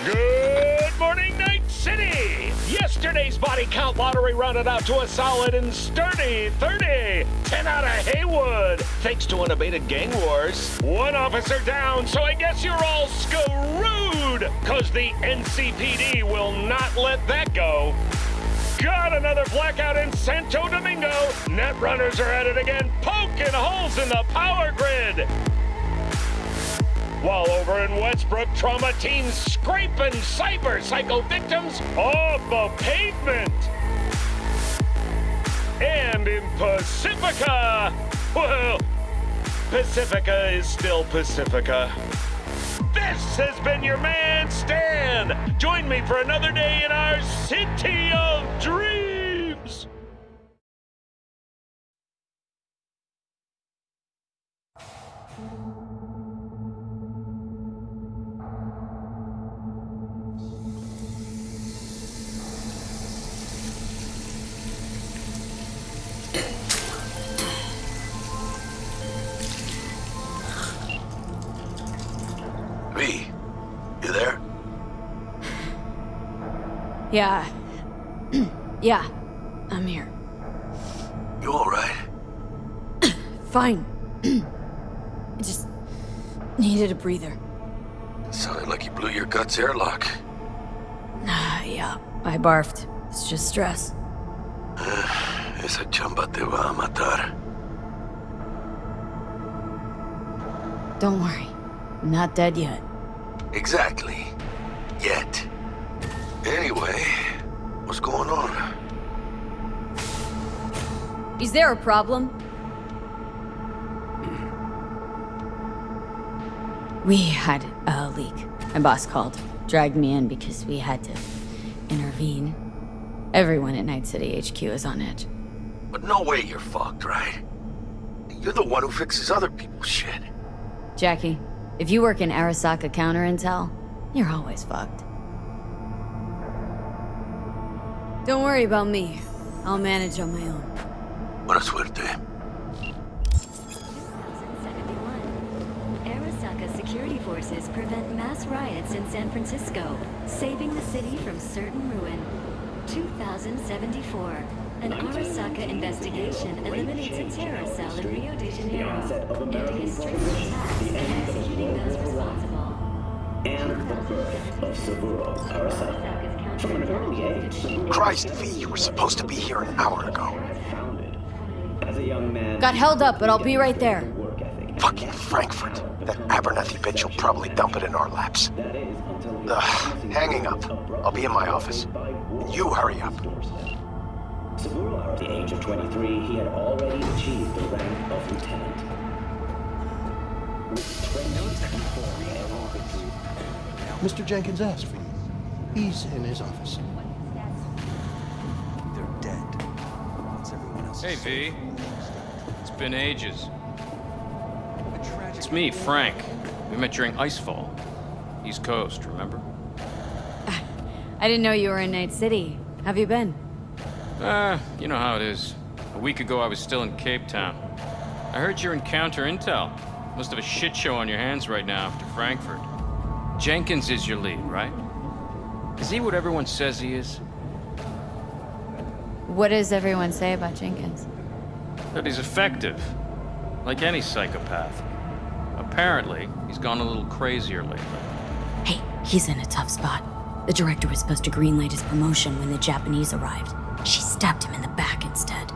Good morning, Night City! Yesterday's body count lottery rounded out to a solid and sturdy 30. 10 out of Haywood, thanks to unabated gang wars. One officer down, so I guess you're all screwed, cause the NCPD will not let that go. Got another blackout in Santo Domingo. Netrunners are at it again, poking holes in the power grid. While over in Westbrook, trauma teens scraping cyber psycho victims off the pavement. And in Pacifica, well, Pacifica is still Pacifica. This has been your man, Stan. Join me for another day in our city of dreams. V, you there? Yeah. Yeah, I'm here. You alright? Fine. I just needed a breather. It sounded like you blew your guts airlock. Yeah, I barfed. It's just stress. Esa chamba te va a matar. Don't worry. I'm not dead yet. Exactly. Yet. Anyway, what's going on? Is there a problem? We had a leak. My boss called, dragged me in because we had to intervene. Everyone at Night City HQ is on edge. But no way you're fucked, right? You're the one who fixes other people's shit. Jackie, if you work in Arasaka counter intel, you're always fucked. Don't worry about me. I'll manage on my own. Buena suerte. 2071. Arasaka security forces prevent mass riots in San Francisco, saving the city from certain ruin. 2074. An Arasaka investigation eliminates a terror cell in Rio de Janeiro, ending a string of attacks and executing those responsible. And the birth of Saburo Arasaka. From an early age, Saburo Christ, V, you were supposed to be here an hour ago. founded. As a young man, Got held up, but I'll be right there. work ethic. Fucking Frankfurt. That Abernathy bitch will probably dump it in our laps. That is until Hanging up. I'll be in my office. You hurry up. Saburo, at the age of 23, he had already achieved the rank of lieutenant. With 24 Mr. Jenkins asked for you. He's in his office. They're dead. Once everyone else Hey, is V. It's been ages. a tragic It's me, Frank. We met during Icefall. East Coast, remember? I didn't know you were in Night City. Have you been? You know how it is. A week ago, I was still in Cape Town. I heard you're in counter intel. Must have a shit show on your hands right now after Frankfurt. Jenkins is your lead, right? Is he what everyone says he is? What does everyone say about Jenkins? That he's effective. Like any psychopath. Apparently, he's gone a little crazier lately. Hey, he's in a tough spot. The director was supposed to greenlight his promotion when the Japanese arrived. She stabbed him in the back instead.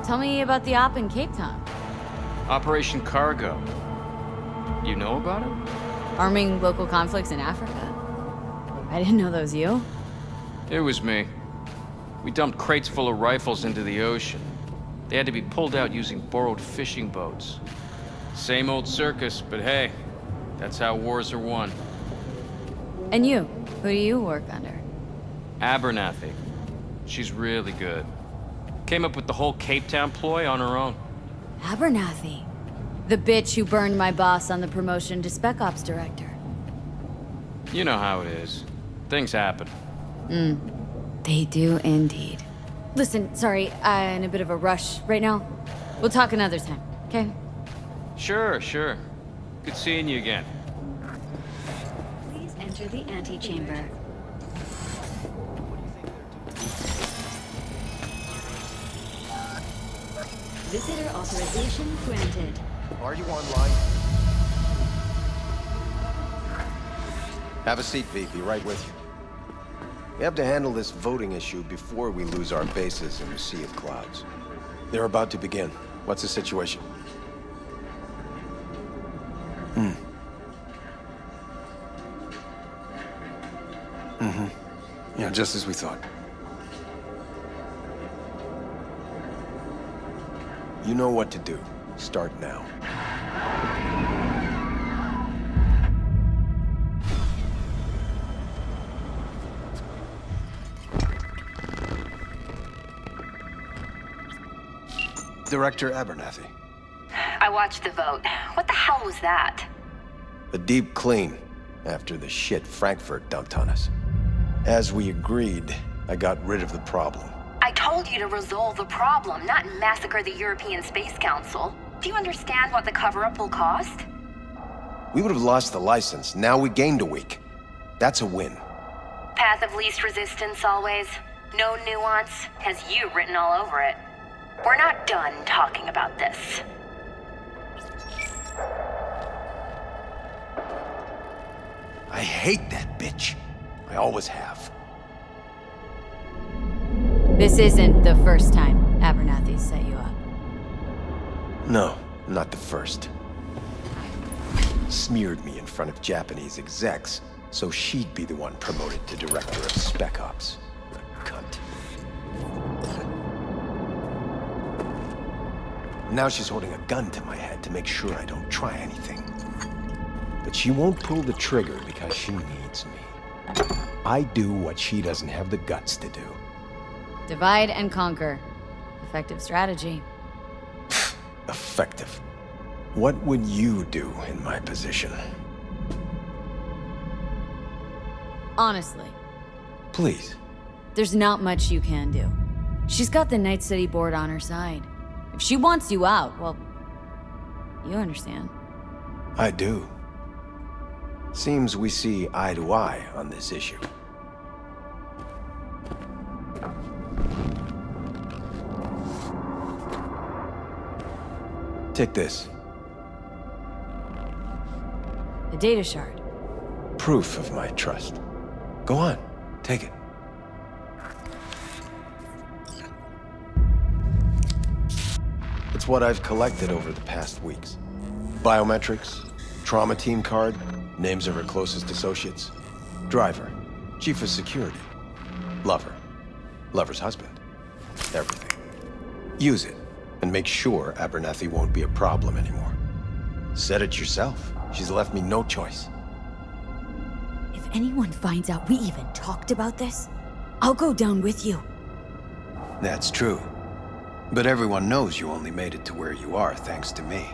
Tell me about the op in Cape Town. Operation Cargo. You know about it? Arming local conflicts in Africa. I didn't know that was you. It was me. We dumped crates full of rifles into the ocean. They had to be pulled out using borrowed fishing boats. Same old circus, but hey, that's how wars are won. And you? Who do you work under? Abernathy. She's really good. Came up with the whole Cape Town ploy on her own. Abernathy. The bitch who burned my boss on the promotion to Spec Ops Director. You know how it is. Things happen. They do indeed. Listen, sorry, I'm in a bit of a rush right now. We'll talk another time, okay? Sure, sure. Good seeing you again. enter the antechamber. Visitor authorization granted. Are you online? Have a seat, V. Be right with you. We have to handle this voting issue before we lose our bases in the sea of clouds. They're about to begin. What's the situation? Yeah, just as we thought. You know what to do. Start now. Director Abernathy. I watched the vote. What the hell was that? A deep clean after the shit Frankfurt dumped on us. As we agreed, I got rid of the problem. I told you to resolve the problem, not massacre the European Space Council. Do you understand what the cover-up will cost? We would have lost the license. Now we gained a week. That's a win. Path of least resistance always. No nuance. Has you written all over it. We're not done talking about this. I hate that bitch. I always have. This isn't the first time Abernathy set you up. No, not the first. Smeared me in front of Japanese execs, so she'd be the one promoted to Director of Spec Ops. Cunt. Now she's holding a gun to my head to make sure I don't try anything. But she won't pull the trigger because she needs me. I do what she doesn't have the guts to do. Divide and conquer. Effective strategy. Effective. What would you do in my position? Honestly, Please. there's not much you can do. She's got the Night City board on her side. If she wants you out, well, you understand. I do. Seems we see eye to eye on this issue. Take this. A data shard. Proof of my trust. Go on, take it. It's what I've collected over the past weeks. Biometrics, trauma team card, names of her closest associates, driver, chief of security, lover, lover's husband, everything. Use it, and make sure Abernathy won't be a problem anymore. Said it yourself. She's left me no choice. If anyone finds out we even talked about this, I'll go down with you. That's true. But everyone knows you only made it to where you are thanks to me.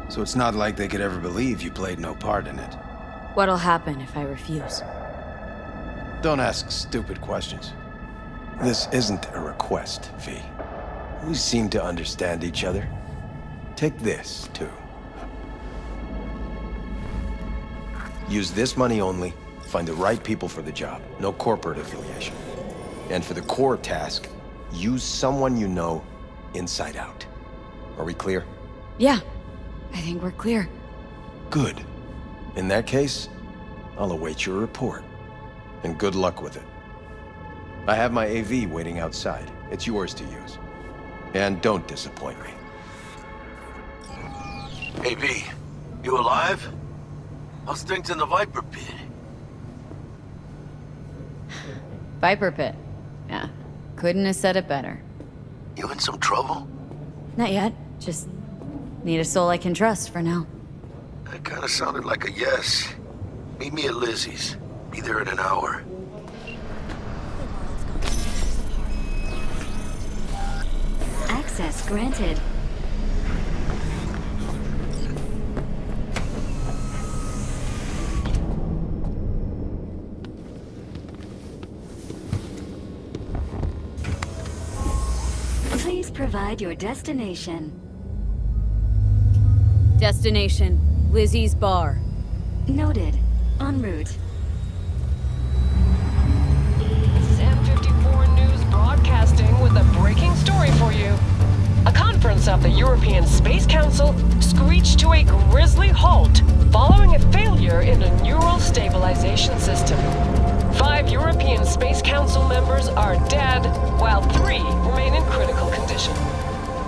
So it's not like they could ever believe you played no part in it. What'll happen if I refuse? Don't ask stupid questions. This isn't a request, V. We seem to understand each other. Take this, too. Use this money only, find the right people for the job, no corporate affiliation. And for the core task, use someone you know inside out. Are we clear? Yeah, I think we're clear. Good. In that case, I'll await your report. And good luck with it. I have my AV waiting outside. It's yours to use. And don't disappoint me. Hey, V, you alive? How's things in the Viper Pit? Viper Pit. Yeah, couldn't have said it better. You in some trouble? Not yet, just need a soul I can trust for now. That kinda sounded like a yes. Meet me at Lizzie's. Be there in an hour. Access granted. Please provide your destination. Destination, Lizzie's bar. Noted. En route. Broadcasting with a breaking story for you. A conference of the European Space Council screeched to a grisly halt following a failure in a neural stabilization system. 5 European Space Council members are dead, while 3 remain in critical condition.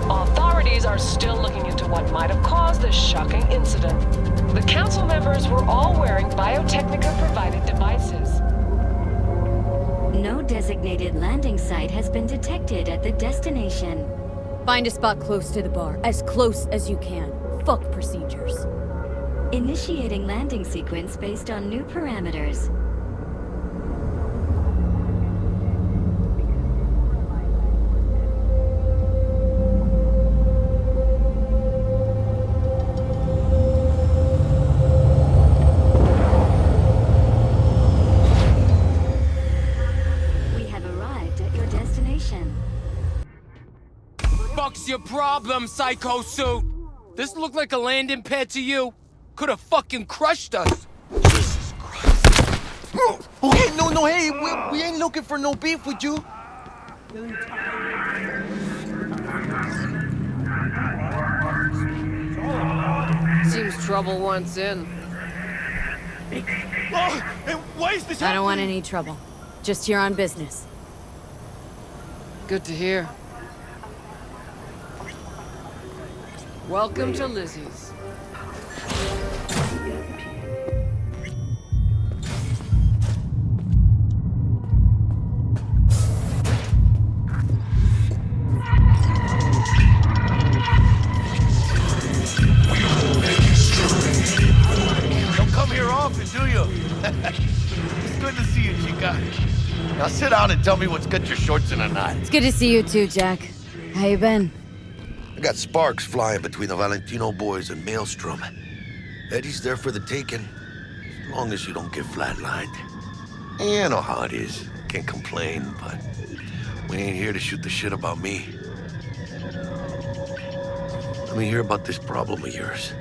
Authorities are still looking into what might have caused this shocking incident. The council members were all wearing Biotechnica-provided devices. No designated landing site has been detected at the destination. Find a spot close to the bar, as close as you can. Fuck procedures. Initiating landing sequence based on new parameters. Fuck's your problem, Psycho Suit? This looked like a landing pad to you? Could have fucking crushed us. Jesus Christ. Okay, no, hey, we ain't looking for no beef with you. Seems trouble wants in. Oh, hey, why is this I don't want any trouble. Just here on business. Good to hear. Welcome to Lizzie's. Don't come here often, do you? It's good to see you, chica. Now sit down and tell me what's got your shorts in a knot. It's good to see you too, Jack. How you been? I got sparks flying between the Valentino boys and Maelstrom. Eddie's there for the taking, as long as you don't get flatlined. You know how it is. Can't complain, but we ain't here to shoot the shit about me. Let me hear about this problem of yours.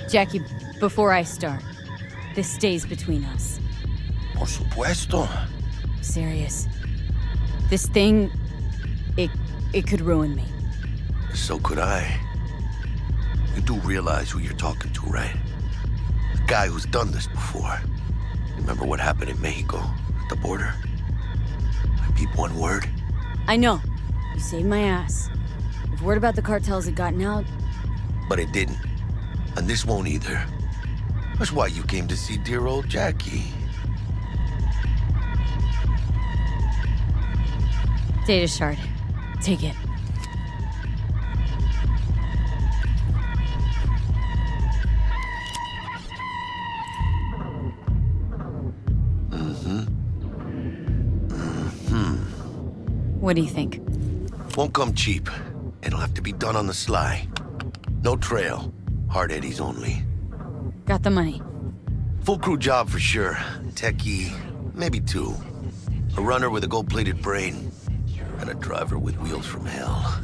Jackie, before I start, this stays between us. Por supuesto. Serious. This thing, it could ruin me. So could I. You do realize who you're talking to, right? The guy who's done this before. Remember what happened in Mexico, at the border? I peep one word. I know. You saved my ass. If word about the cartels had gotten out... But it didn't. And this won't either. That's why you came to see dear old Jackie. Data shard. Take it. What do you think? Won't come cheap. It'll have to be done on the sly. No trail. Hard eddies only. Got the money. Full crew job for sure. Techie, maybe 2. A runner with a gold-plated brain. And a driver with wheels from hell.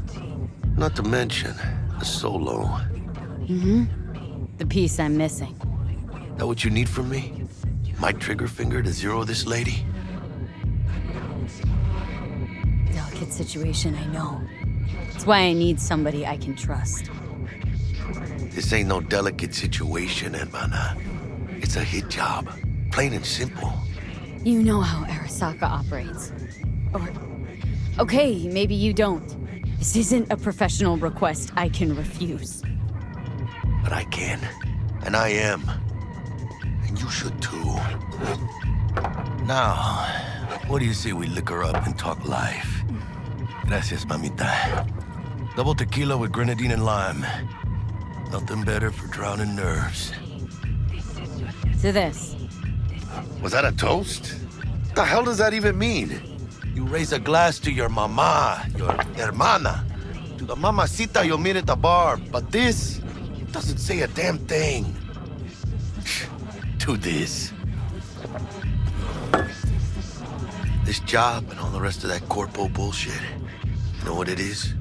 Not to mention, a solo. Mm-hmm. The piece I'm missing. That what you need from me? My trigger finger to zero this lady? Delicate situation, I know. That's why I need somebody I can trust. This ain't no delicate situation, hermana. It's a hit job. Plain and simple. You know how Arasaka operates. Or... Okay, maybe you don't. This isn't a professional request I can refuse. But I can. And I am. And you should too. Now, what do you say we liquor up and talk life? Gracias, mamita. Double tequila with grenadine and lime. Nothing better for drowning nerves. To this. Was that a toast? What the hell does that even mean? You raise a glass to your mama, your hermana, to the mamacita you'll meet at the bar, but this doesn't say a damn thing. To this. This job and all the rest of that corpo bullshit. You know what it is?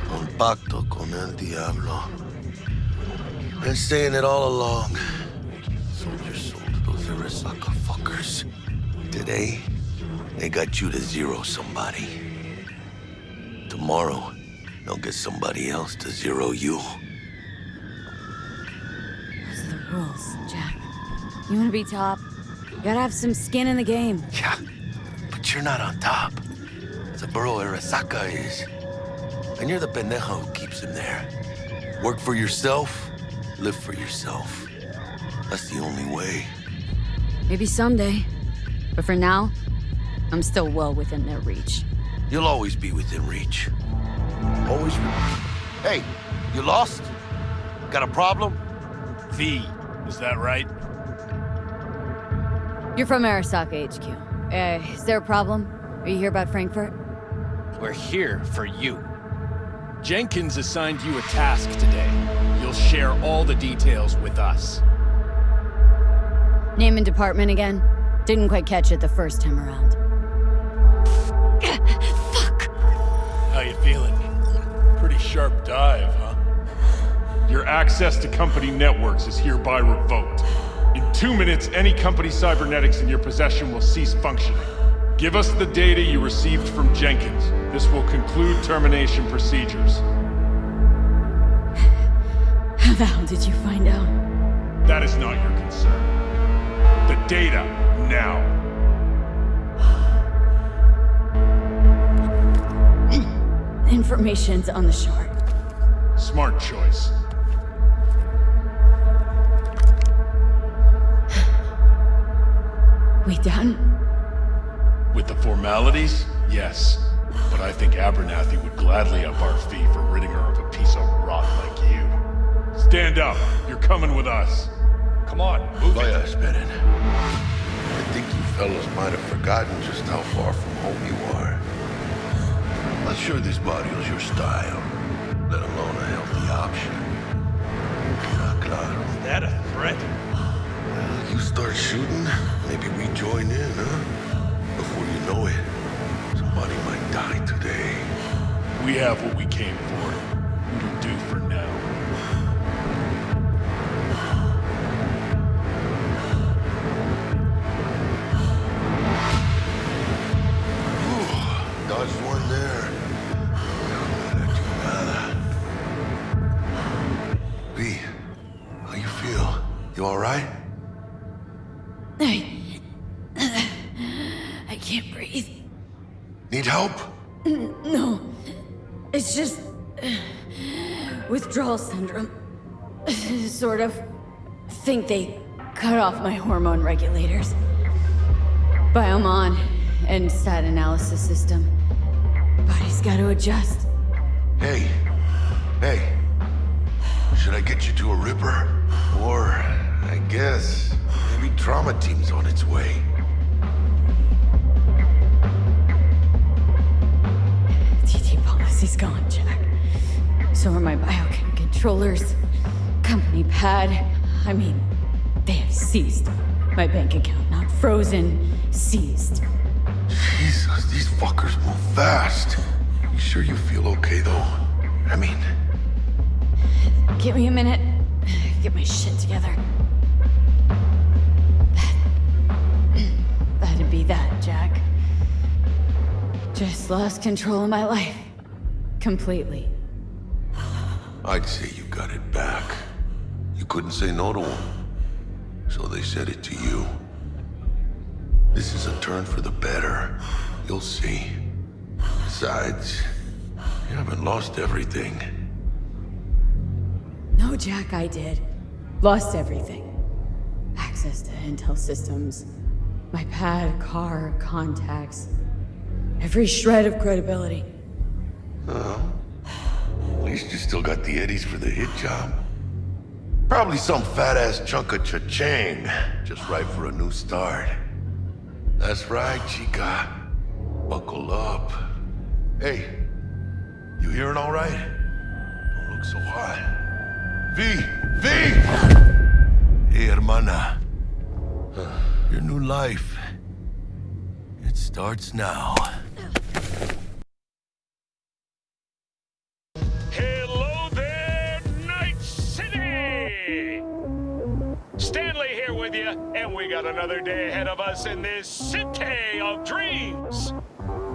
Un pacto con el diablo. Been saying it all along. Sold your soul to those Arasaka fuckers. Today, They got you to zero somebody. Tomorrow, they'll get somebody else to zero you. Those are the rules, Jack. You wanna be top? You gotta have some skin in the game. Yeah, but you're not on top. Saburo Arasaka is. And you're the pendejo who keeps him there. Work for yourself, live for yourself. That's the only way. Maybe someday. But for now, I'm still well within their reach. You'll always be within reach. Always. Hey, you lost? Got a problem? V, is that right? You're from Arasaka HQ. Is there a problem? Are you here about Frankfurt? We're here for you. Jenkins assigned you a task today. You'll share all the details with us. Name and department again? Didn't quite catch it the first time around. Fuck! How you feeling? Pretty sharp dive, huh? Your access to company networks is hereby revoked. In 2 minutes, any company cybernetics in your possession will cease functioning. Give us the data you received from Jenkins. This will conclude termination procedures. How the hell did you find out? That is not your concern. The data, now. Information's on the shard. Smart choice. We done? With the formalities, yes. But I think Abernathy would gladly up our fee for ridding her of a piece of rot like you. Stand up. You're coming with us. Come on, move it. I think you fellas might have forgotten just how far from home you are. Not sure this barrio's your style, let alone a healthy option. Claro. Is that a threat? Well, you start shooting, maybe we join in, huh? Before you know it, somebody might die today. We have what we came for. It'll do for now. Dodged one there. V, how you feel? You all right? I can't breathe. Need help? No. It's just... withdrawal syndrome. Sort of. Think they cut off my hormone regulators. Biome on and stat analysis system. Body's got to adjust. Hey. Should I get you to a Ripper? Or, I guess, maybe trauma team's on its way. TT policy's gone, Jack. So are my biochem controllers. Company pad. I mean, they have seized my bank account. Not frozen, seized. Jesus, these fuckers move fast. You sure you feel okay, though? I mean... Give me a minute. Get my shit together. That'd be that, Jack. Just lost control of my life. Completely. I'd say you got it back. You couldn't say no to them. So they said it to you. This is a turn for the better. You'll see. Besides, you haven't lost everything. No, Jack, I did. Lost everything. Access to intel systems. My pad, car, contacts. Every shred of credibility. Well, at least you still got the eddies for the hit job. Probably some fat-ass chunk of cha-ching. Just right for a new start. That's right, chica. Buckle up. Hey, you hearing all right? Don't look so hot. V! Hey, hermana. Your new life. It starts now. Hello there, Night City! Stanley here with with you, and we got another day ahead of us in this city of dreams.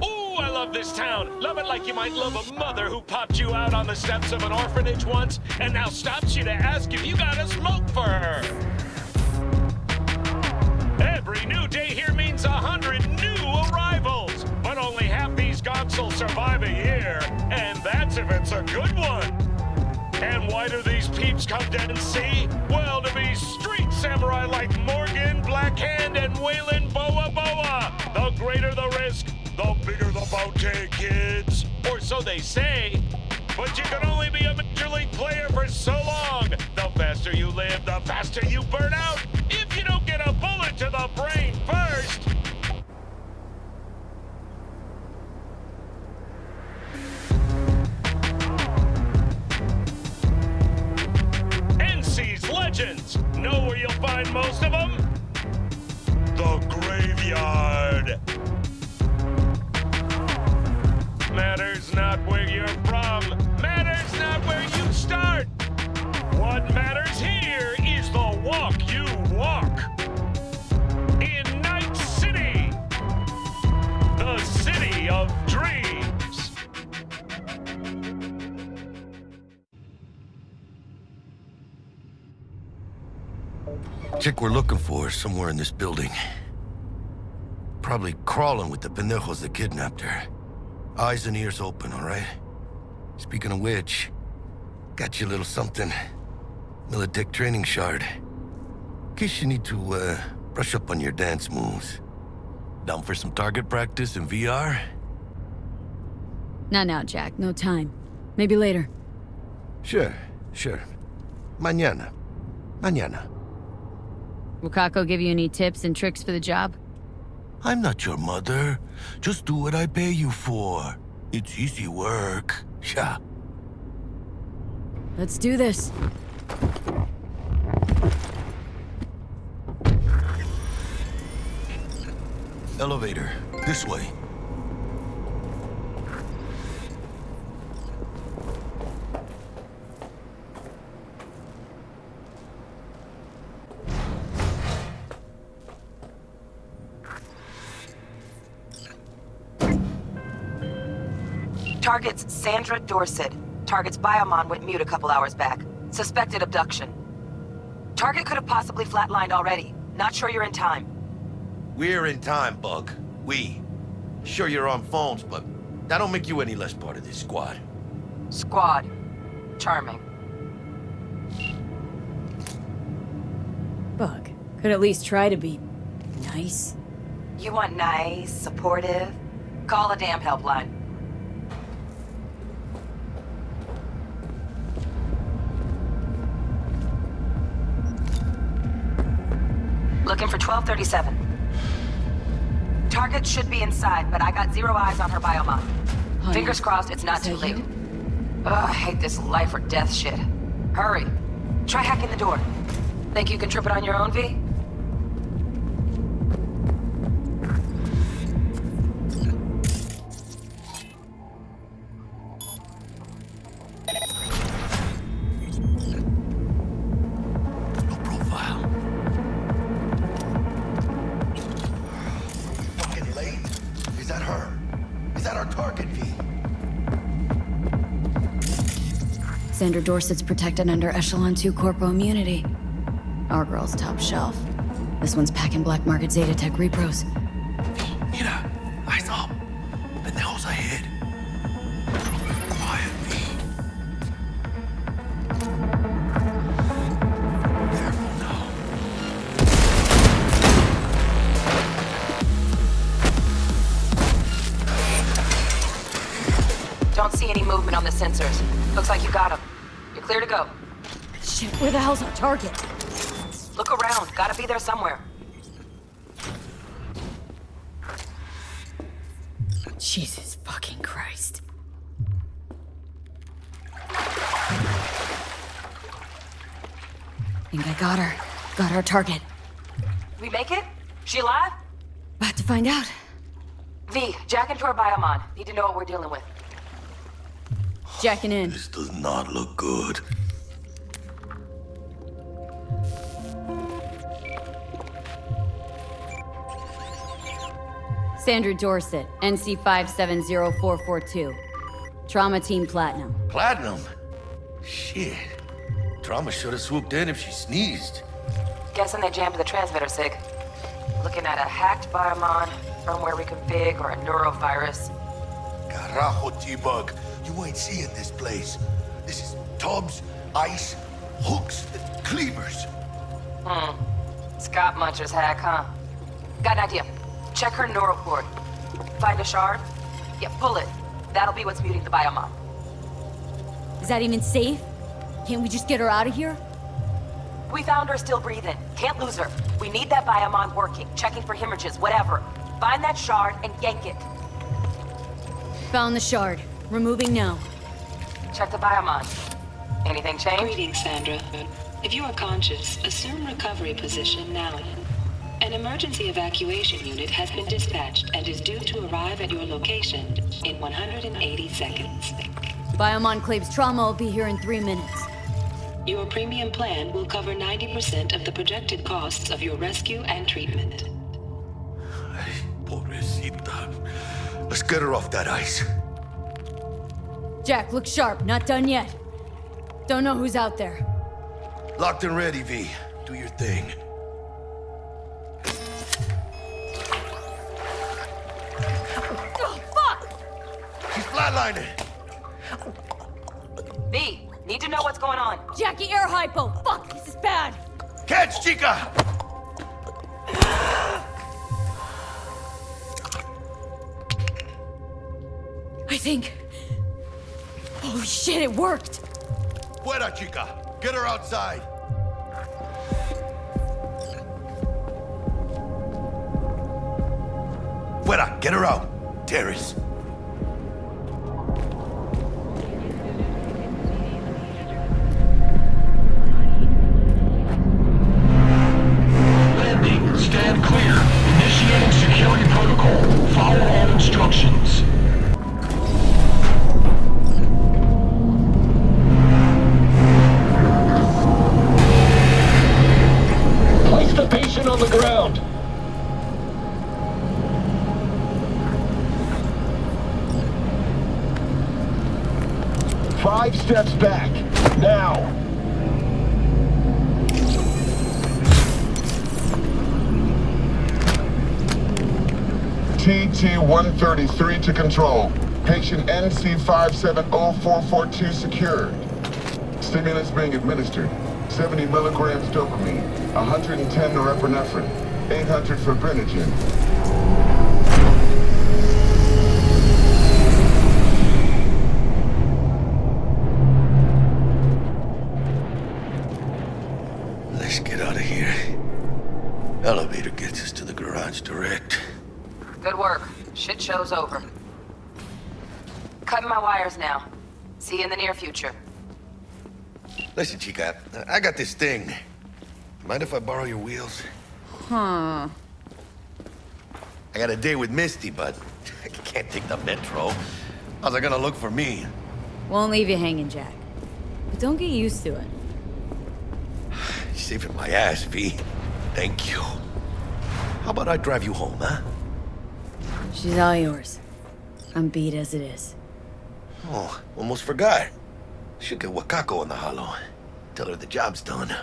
Ooh, I love this town. Love it like you might love a mother who popped you out on the steps of an orphanage once and now stops you to ask if you got a smoke for her. Every new day here means 100 new arrivals, but only half these gonks survive a year, and that's if it's a good one. And why do these peeps come down and see? Well, to be street samurai like Morgan, Blackhand, and Waylon Boa Boa. The greater the risk, the bigger the bounty, kids. Or so they say. But you can only be a Major League player for so long. The faster you live, the faster you burn out. If you don't get a bullet to the brain first. NC's Legends. Know where you'll find most of them? The graveyard. Matters not where you're from. Matters not where you start. What matters here is the walk you walk. In Night City, the city of dreams. Chick we're looking for is somewhere in this building. Probably crawling with the pendejos that kidnapped her. Eyes and ears open, all right? Speaking of which, got you a little something. Militech training shard. In case you need to, brush up on your dance moves. Down for some target practice in VR? Not now, Jack. No time. Maybe later. Sure. Mañana. Will Kako give you any tips and tricks for the job? I'm not your mother. Just do what I pay you for. It's easy work. Yeah. Let's do this. Elevator. This way. Target's Sandra Dorset. Target's Biomon went mute a couple hours back. Suspected abduction. Target could have possibly flatlined already. Not sure you're in time. We're in time, Bug. We. Sure you're on phones, but that don't make you any less part of this squad. Squad. Charming. Bug. Could at least try to be nice. You want nice, supportive? Call a damn helpline. Looking for 1237. Target should be inside, but I got 0 eyes on her biomon. Fingers crossed it's not too late. Ugh, I hate this life or death shit. Hurry. Try hacking the door. Think you can trip it on your own, V? Sandra Dorset's protected under Echelon 2 Corpo immunity. Our girl's top shelf. This one's packing black market Zeta Tech repros. Mira, eyes up. Pendejos ahead. Quiet, Careful now. Don't see any movement on the sensors. Looks like you got him. You're clear to go. Shit, where the hell's our target? Look around. Gotta be there somewhere. Jesus fucking Christ. Think I got her. Got our target. We make it? She alive? About to find out. V, jack into her biomon. Need to know what we're dealing with. Jacking in. This does not look good. Sandra Dorset, NC570442. Trauma Team Platinum. Platinum? Shit. Trauma should have swooped in if she sneezed. Guessing they jammed the transmitter, Sig. Looking at a hacked biomon, firmware reconfig, or a neurovirus. Carajo, T-Bug. You ain't seeing this place. This is tubs, ice, hooks, and cleavers. Scott Muncher's hack, huh? Got an idea. Check her neural cord. Find a shard? Yeah, pull it. That'll be what's muting the biomon. Is that even safe? Can't we just get her out of here? We found her still breathing. Can't lose her. We need that biomon working, checking for hemorrhages, whatever. Find that shard and yank it. Found the shard. Removing now. Check the biomon. Anything change? Greetings, Sandra. If you are conscious, assume recovery position now. An emergency evacuation unit has been dispatched and is due to arrive at your location in 180 seconds. Biomon claims trauma will be here in 3 minutes. Your premium plan will cover 90% of the projected costs of your rescue and treatment. Pobrecita. Let's get her off that ice. Jack, look sharp. Not done yet. Don't know who's out there. Locked and ready, V. Do your thing. Oh, fuck! She's flatlining. V, need to know what's going on. Jackie, air hypo. Fuck, this is bad. Catch, chica! I think... Holy shit, it worked! Fuera, chica! Get her outside! Fuera! Get her out! Terrace! Landing. Stand clear. Initiating security protocol. Follow all instructions. Place the patient on the ground. Five steps back. Now. TT-133 to control. Patient NC570442 secured. Stimulants being administered. 70 milligrams dopamine, 110 norepinephrine, 800 fibrinogen. Let's get out of here. Elevator gets us to the garage direct. Good work. Shit show's over. Cutting my wires now. See you in the near future. Listen, chica, I got this thing. Mind if I borrow your wheels? Huh. I got a date with Misty, but I can't take the metro. How's it gonna look for me? Won't leave you hanging, Jack. But don't get used to it. You're saving my ass, V. Thank you. How about I drive you home, huh? She's all yours. I'm beat as it is. Oh, almost forgot. Should get Wakako in the hollow. Tell her the job's done.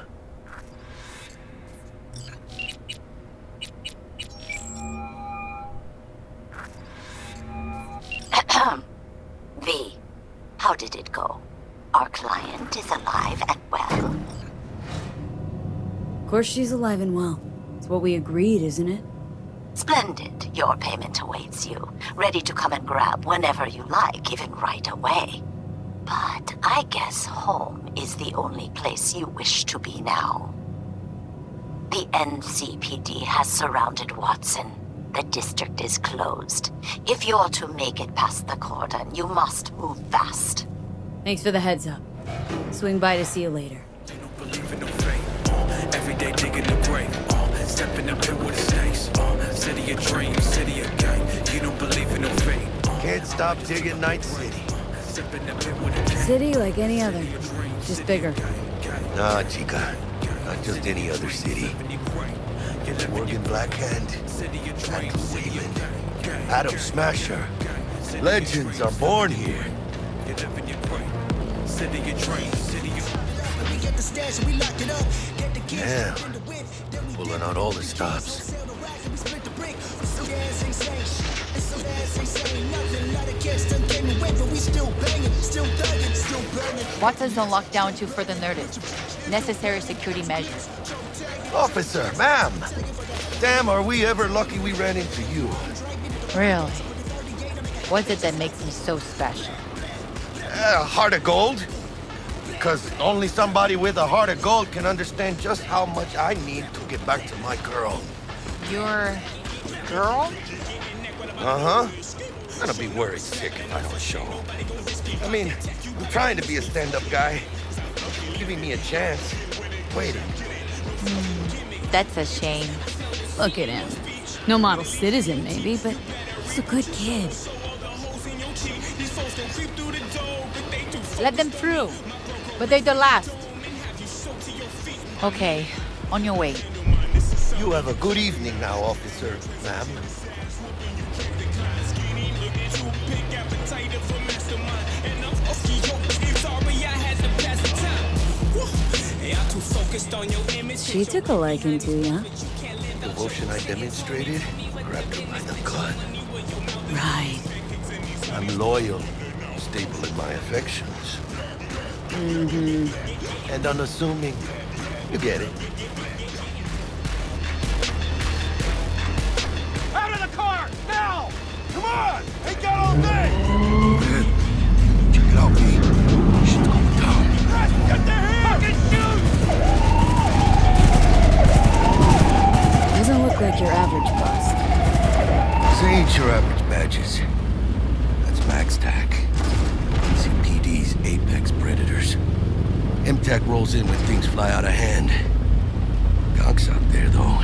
V, how did it go? Our client is alive and well. Of course she's alive and well. It's what we agreed, isn't it? Splendid. Your payment awaits you. Ready to come and grab whenever you like, even right away. But I guess home is the only place you wish to be now. The NCPD has surrounded Watson. The district is closed. If you're to make it past the cordon, you must move fast. Thanks for the heads up. Swing by to see you later. Every day digging the grave, stepping up to with the snakes, city of dreams, city of gang. You don't believe in no fate. Can't stop digging Night City. City like any other, just bigger. Nah, chica. Not just any other city. Morgan Blackhand, Andrew Wayland, Atom Smasher. Legends are born here. Damn. Pulling out all the stops. Watson's on lockdown until further notice. Necessary security measures. Officer, ma'am. Damn, are we ever lucky we ran into you. Really? What's it that makes me so special? Heart of gold. Because only somebody with a heart of gold can understand just how much I need to get back to my girl. Your girl? Uh-huh. I'm gonna be worried sick if I don't show. I mean, I'm trying to be a stand-up guy. Giving me a chance. Waiting. That's a shame. Look at him. No model citizen, maybe, but he's a good kid. Let them through. But they're the last. Okay, on your way. You have a good evening now, officer, ma'am. She took a liking to you. Devotion I demonstrated grabbed her by the gut. Right. I'm loyal, stable in my affections. Mm-hmm. And unassuming. You get it. Out of the car! Now! Come on! Ain't got all day! Check it out, V. Shit's going down. Get the hell! Fucking shoot! Doesn't look like your average bust. This ain't your average badges. That's Max Tac. CPD's apex predators. MTAC rolls in when things fly out of hand. Gonk's out there, though.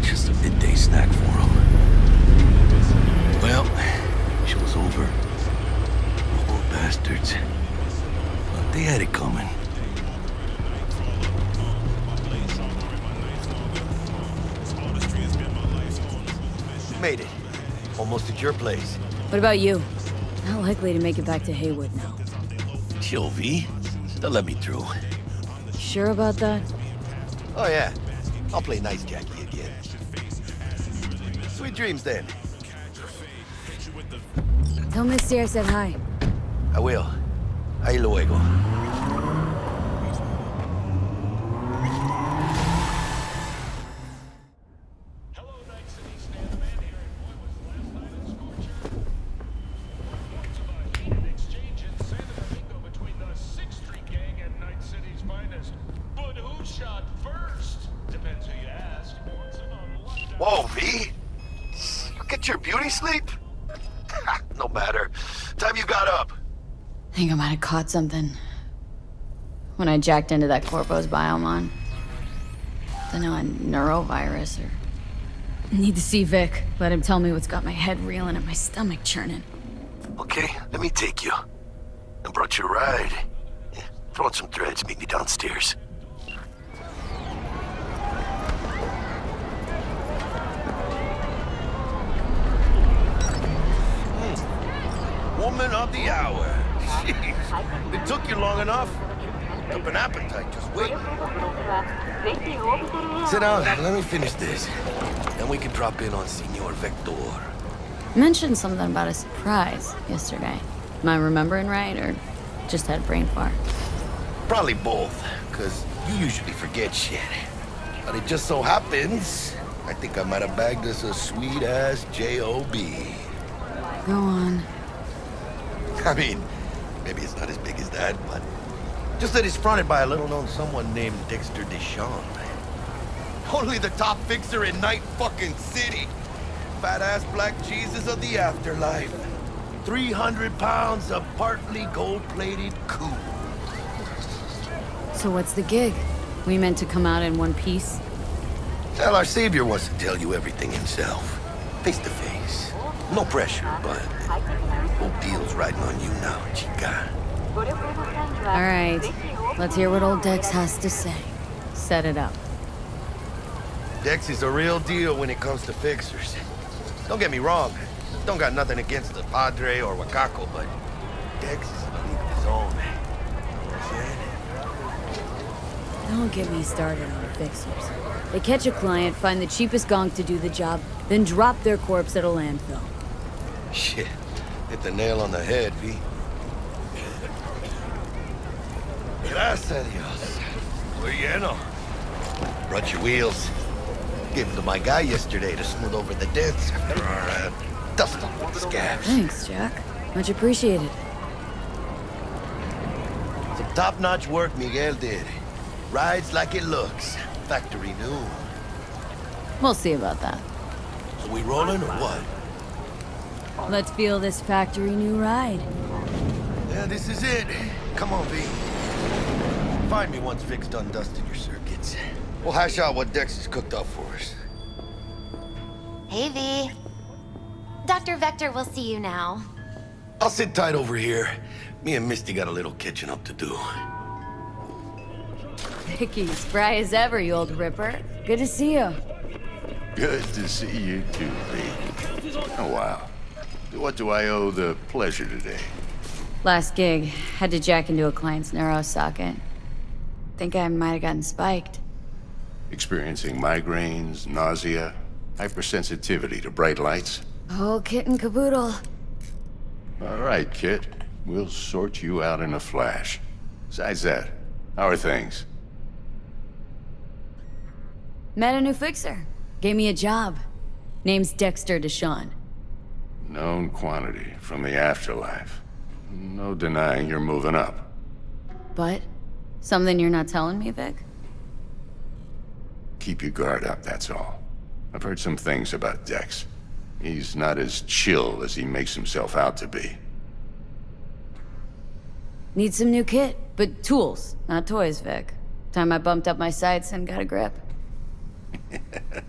Just a midday snack for him. Well, show's over. Poor bastards. But they had it coming. Made it. Almost at your place. What about you? Not likely to make it back to Haywood now. Chill, V. They'll let me through. Sure about that? Oh, yeah. I'll play nice Jackie again. Sweet dreams, then. Tell Misty I said hi. I will. Ahí luego. Whoa, V. You get your beauty sleep? No matter. Time you got up. Think I might have caught something. When I jacked into that Corpo's biomon. Don't know, a neurovirus or... Need to see Vic. Let him tell me what's got my head reeling and my stomach churning. Okay, let me take you. I brought you a ride. Yeah, throw on some threads, meet me downstairs. Woman of the hour. Jeez, it took you long enough. Up an appetite just waiting. Sit down, let me finish this. Then we can drop in on Senor Vector. Mentioned something about a surprise yesterday. Am I remembering right, or just had brain fart? Probably both, because you usually forget shit. But it just so happens, I think I might have bagged us a sweet-ass J.O.B. Go on. I mean, maybe it's not as big as that, but just that it's fronted by a little-known someone named Dexter Deshawn. Only the top fixer in Night fucking City. Fat-ass black Jesus of the afterlife. 300 pounds of partly gold-plated coup. So what's the gig? We meant to come out in one piece? Well, our savior wants to tell you everything himself. Face to face. No pressure, but whole deal's riding on you now, chica. All right. Let's hear what old Dex has to say. Set it up. Dex is a real deal when it comes to fixers. Don't get me wrong. Don't got nothing against the Padre or Wakako, but Dex is in a league of his own. Don't get me started on fixers. They catch a client, find the cheapest gonk to do the job, then drop their corpse at a landfill. Shit. Hit the nail on the head, V. Gracias a Dios. We're lleno. Brought your wheels. Gave them to my guy yesterday to smooth over the dents after our dust up with the scabs. Thanks, Jack. Much appreciated. Some top-notch work Miguel did. Rides like it looks. Factory new. We'll see about that. So we rolling or what? Let's feel this factory new ride. Yeah, this is it. Come on, V. Find me once Vic's done dusting your circuits. We'll hash out what Dex has cooked up for us. Hey, V. Dr. Vector will see you now. I'll sit tight over here. Me and Misty got a little catching up to do. Vicky, spry as ever, you old ripper. Good to see you. Good to see you too, V. Oh, wow. What do I owe the pleasure today? Last gig. Had to jack into a client's neuro socket. Think I might have gotten spiked. Experiencing migraines, nausea, hypersensitivity to bright lights? Oh, kit and caboodle. All right, Kit. We'll sort you out in a flash. Besides that, how are things? Met a new fixer. Gave me a job. Name's Dexter Deshawn. Known quantity from the afterlife. No denying you're moving up. But? Something you're not telling me, Vic? Keep your guard up, that's all. I've heard some things about Dex. He's not as chill as he makes himself out to be. Need some new kit, but tools, not toys, Vic. Time I bumped up my sights and got a grip.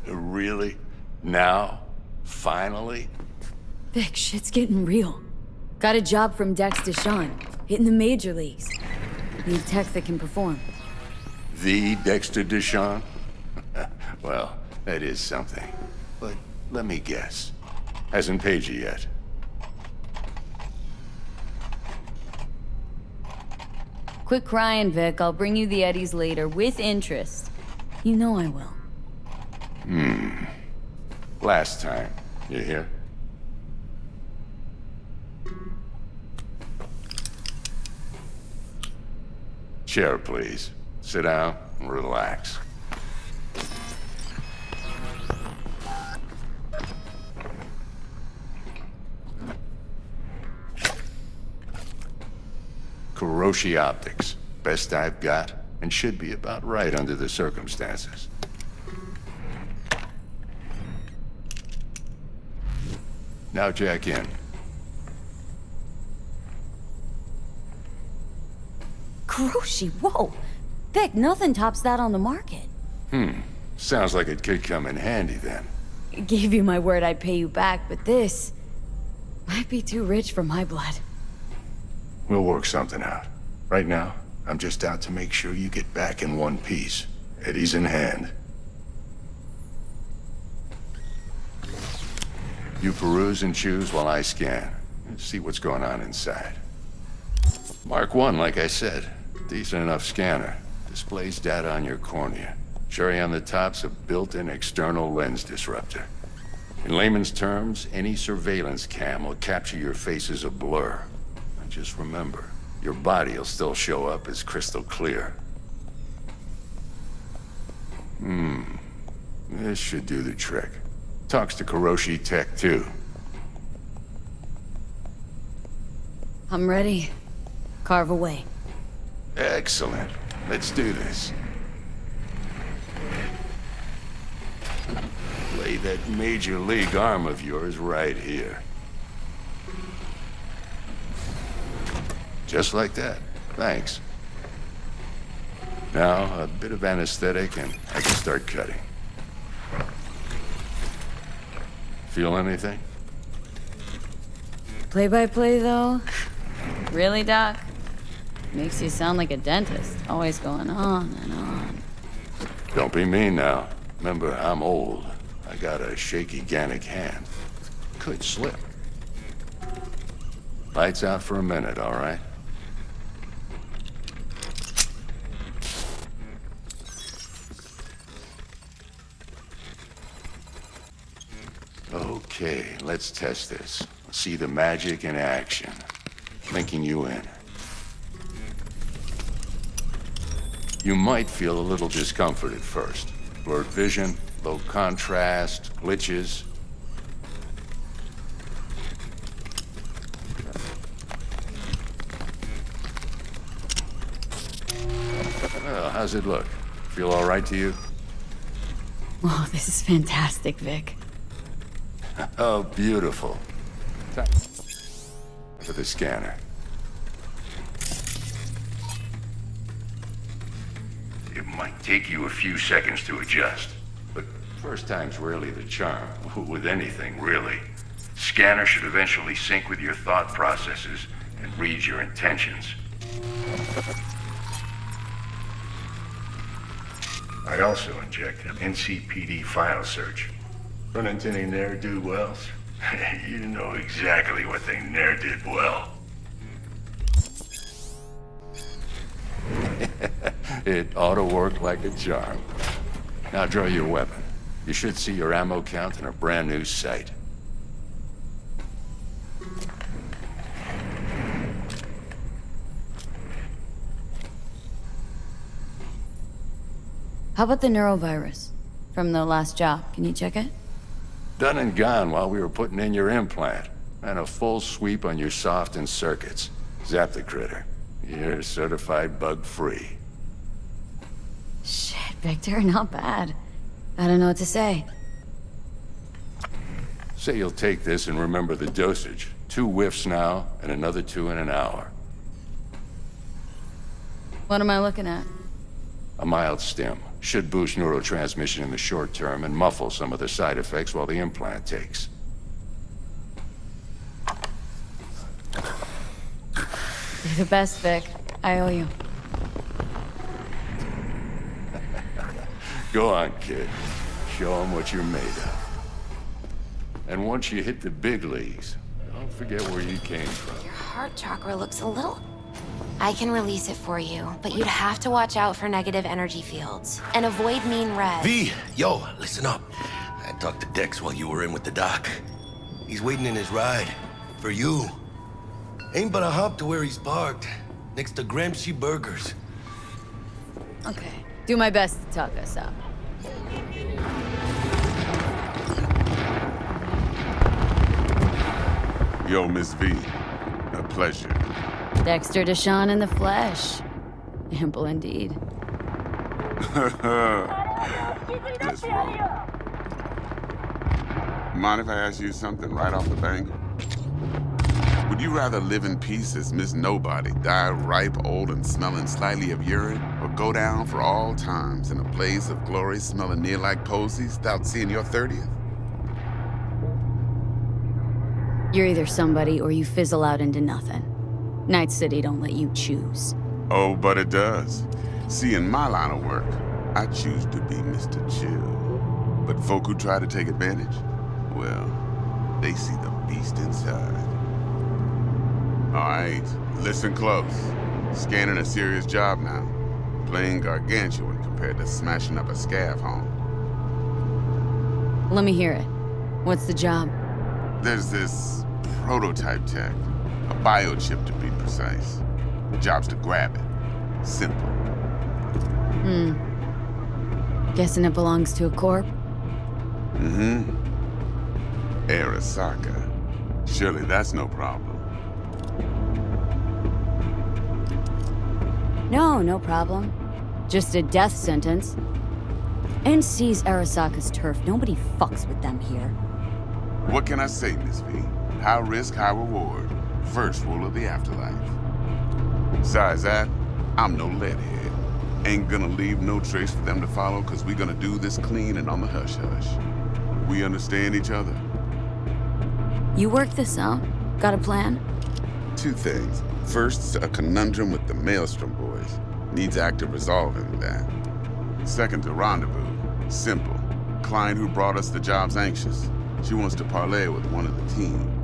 Really? Now? Finally? Vic, shit's getting real. Got a job from Dex Deshawn, hitting the major leagues. Need tech that can perform. The Dexter Deshawn? Well, that is something. But let me guess. Hasn't paid you yet. Quit crying, Vic. I'll bring you the Eddies later, with interest. You know I will. Last time. You hear? Chair, please. Sit down and relax. Kuroshi Optics. Best I've got, and should be about right under the circumstances. Now jack in. Kuroshi, whoa! Vic, nothing tops that on the market. Sounds like it could come in handy then. Gave you my word I'd pay you back, but this might be too rich for my blood. We'll work something out. Right now, I'm just out to make sure you get back in one piece. Eddie's in hand. You peruse and choose while I scan. See what's going on inside. Mark 1, like I said. Decent enough scanner. Displays data on your cornea. Cherry on the top's a built-in external lens disruptor. In layman's terms, any surveillance cam will capture your face as a blur. And just remember, your body will still show up as crystal clear. This should do the trick. Talks to Kuroshi Tech, too. I'm ready. Carve away. Excellent. Let's do this. Lay that major league arm of yours right here. Just like that. Thanks. Now, a bit of anesthetic and I can start cutting. Feel anything? Play-by-play, though? Really, Doc? Makes you sound like a dentist. Always going on and on. Don't be mean now. Remember, I'm old. I got a shaky Gannic hand. Could slip. Lights out for a minute, all right? Okay, let's test this. See the magic in action. Linking you in. You might feel a little discomfort at first. Blurred vision, low contrast, glitches. Well, how's it look? Feel all right to you? Oh, this is fantastic, Vic. Oh, beautiful. To the scanner. It might take you a few seconds to adjust, but first time's rarely the charm, with anything, really. Scanner should eventually sync with your thought processes and read your intentions. I also inject an NCPD file search. Run into any ne'er-do-wells? You know exactly what they ne'er did well. It ought to work like a charm. Now draw your weapon. You should see your ammo count in a brand new sight. How about the neurovirus from the last job? Can you check it? Done and gone while we were putting in your implant. And a full sweep on your soft and circuits. Zap the critter. You're certified bug-free. Shit, Victor, not bad. I don't know what to say. Say you'll take this and remember the dosage. 2 whiffs now, and another 2 in an hour. What am I looking at? A mild stim. Should boost neurotransmission in the short term and muffle some of the side effects while the implant takes. You're the best, Vic. I owe you. Go on, kid. Show them what you're made of. And once you hit the big leagues, don't forget where you came from. Your heart chakra looks a little... I can release it for you, but you'd have to watch out for negative energy fields. And avoid mean red. V, yo, listen up. I talked to Dex while you were in with the doc. He's waiting in his ride. For you. Ain't but a hop to where he's parked. Next to Gramsci Burgers. Okay. Do my best to talk us up. Yo, Miss V. A pleasure. Dexter Deshawn in the flesh. Ample indeed. That's wrong. Mind if I ask you something right off the bank? Would you rather live in peace as Miss Nobody, die ripe, old, and smelling slightly of urine, or go down for all times in a blaze of glory smelling near like posies without seeing your 30th? You're either somebody or you fizzle out into nothing. Night City don't let you choose. Oh, but it does. See, in my line of work, I choose to be Mr. Chill. But folk who try to take advantage, well, they see the beast inside. All right, listen close. Scanning a serious job now. Playing gargantuan compared to smashing up a scav home. Let me hear it. What's the job? There's this prototype tech. A biochip, to be precise. Job's to grab it. Simple. Guessing it belongs to a corp? Mm-hmm. Arasaka. Surely that's no problem. No problem. Just a death sentence. NC's Arasaka's turf. Nobody fucks with them here. What can I say, Miss V? High risk, high reward. First rule of the afterlife. Besides that, I'm no leadhead. Ain't gonna leave no trace for them to follow, cause we gonna do this clean and on the hush-hush. We understand each other? You work this out? Got a plan? 2 things. First, a conundrum with the Maelstrom boys. Needs active resolving with that. Second, a rendezvous. Simple. Client who brought us the job's anxious. She wants to parlay with one of the team.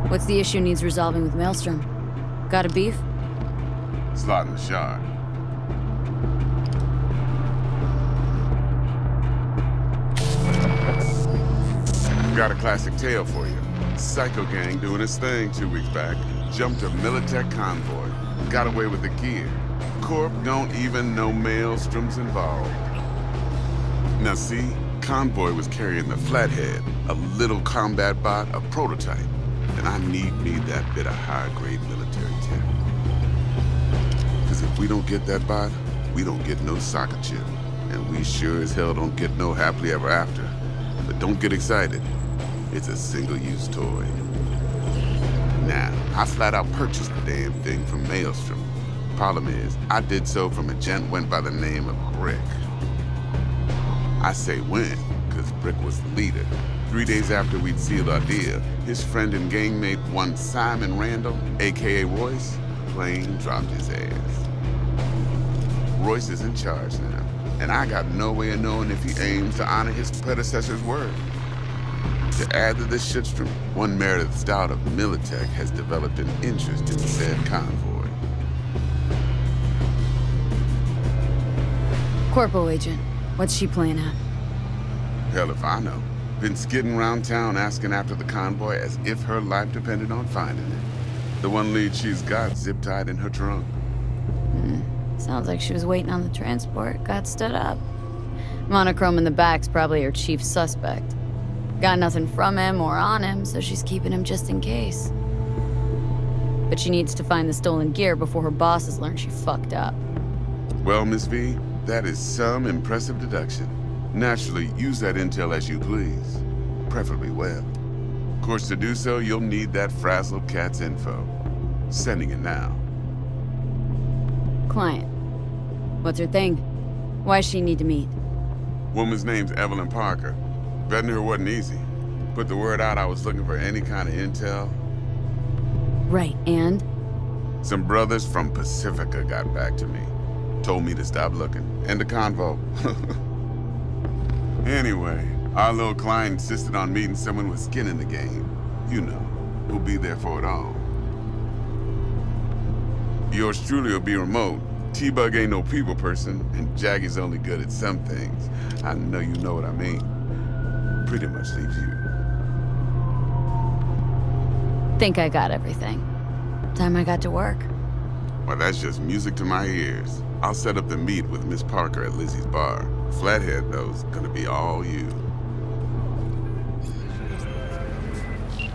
What's the issue needs resolving with Maelstrom? Got a beef? Slot in the shard. Got a classic tale for you. Psycho gang doing its thing 2 weeks back. Jumped a Militech convoy. Got away with the gear. Corp don't even know Maelstrom's involved. Now see, convoy was carrying the Flathead, a little combat bot, a prototype. And I need that bit of high-grade military tech. Because if we don't get that bot, we don't get no soccer chip. And we sure as hell don't get no happily ever after. But don't get excited. It's a single-use toy. Now, I flat out purchased the damn thing from Maelstrom. Problem is, I did so from a gent went by the name of Brick. I say when, because Brick was the leader. 3 days after we'd sealed our deal, his friend and gangmate, one Simon Randall, aka Royce, plain dropped his ass. Royce is in charge now, and I got no way of knowing if he aims to honor his predecessor's word. To add to this shitstrom, one Meredith Stout of Militech has developed an interest in said convoy. Corpo agent. What's she playing at? Hell if I know. Been skidding around town asking after the convoy as if her life depended on finding it. The one lead she's got zip-tied in her trunk. Sounds like she was waiting on the transport, got stood up. Monochrome in the back's probably her chief suspect. Got nothing from him or on him, so she's keeping him just in case. But she needs to find the stolen gear before her bosses learn she fucked up. Well, Miss V, that is some impressive deduction. Naturally, use that intel as you please. Preferably well. Of course, to do so, you'll need that frazzled cat's info. Sending it now. Client. What's her thing? Why does she need to meet? Woman's name's Evelyn Parker. Betting her wasn't easy. Put the word out I was looking for any kind of intel. Right, and? Some brothers from Pacifica got back to me. Told me to stop looking. End of convo. Anyway, our little client insisted on meeting someone with skin in the game. You know, who'll be there for it all. Yours truly will be remote. T-Bug ain't no people person, and Jaggy's only good at some things. I know you know what I mean. Pretty much leaves you. Think I got everything. Time I got to work. Well, that's just music to my ears. I'll set up the meet with Miss Parker at Lizzie's bar. Flathead, though's gonna be all you.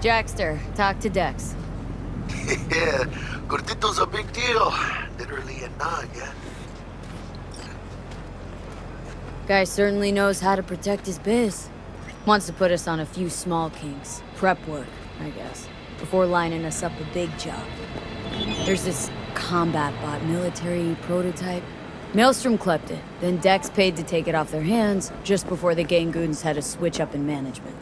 Jackster, talk to Dex. Yeah, Gordito's a big deal. Literally a nog, yeah? Guy certainly knows how to protect his biz. Wants to put us on a few small kinks. Prep work, I guess. Before lining us up a big job. There's this combat bot military prototype. Maelstrom clept it, then Dex paid to take it off their hands just before the Gangoons had a switch up in management.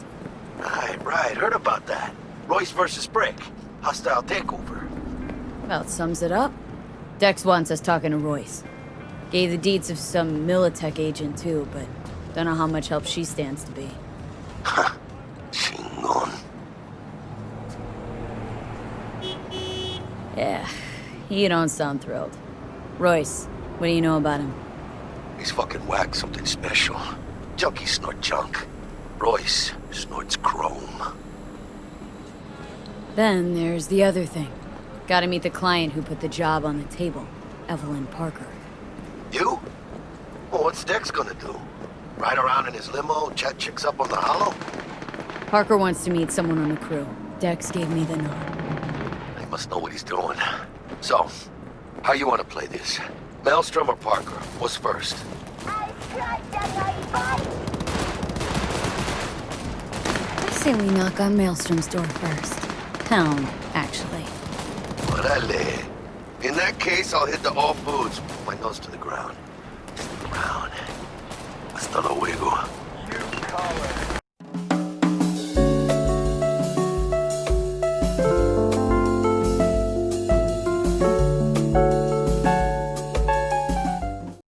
Right, heard about that. Royce versus Brick. Hostile takeover. Well, it sums it up. Dex wants us talking to Royce. Gave the deeds of some Militech agent too, but don't know how much help she stands to be. Ha! Chingon. Yeah, you don't sound thrilled. Royce, what do you know about him? He's fucking whack, something special. Junkies snort junk. Royce snorts chrome. Then there's the other thing. Gotta meet the client who put the job on the table, Evelyn Parker. You? Well, what's Dex gonna do? Ride around in his limo, chat chicks up on the hollow? Parker wants to meet someone on the crew. Dex gave me the nod. He must know what he's doing. So, how you want to play this? Maelstrom or Parker? What's first? I say we knock on Maelstrom's door first. Pound, actually. Orale. In that case, I'll hit the all foods. Put my nose to the ground. Ground. Hasta luego.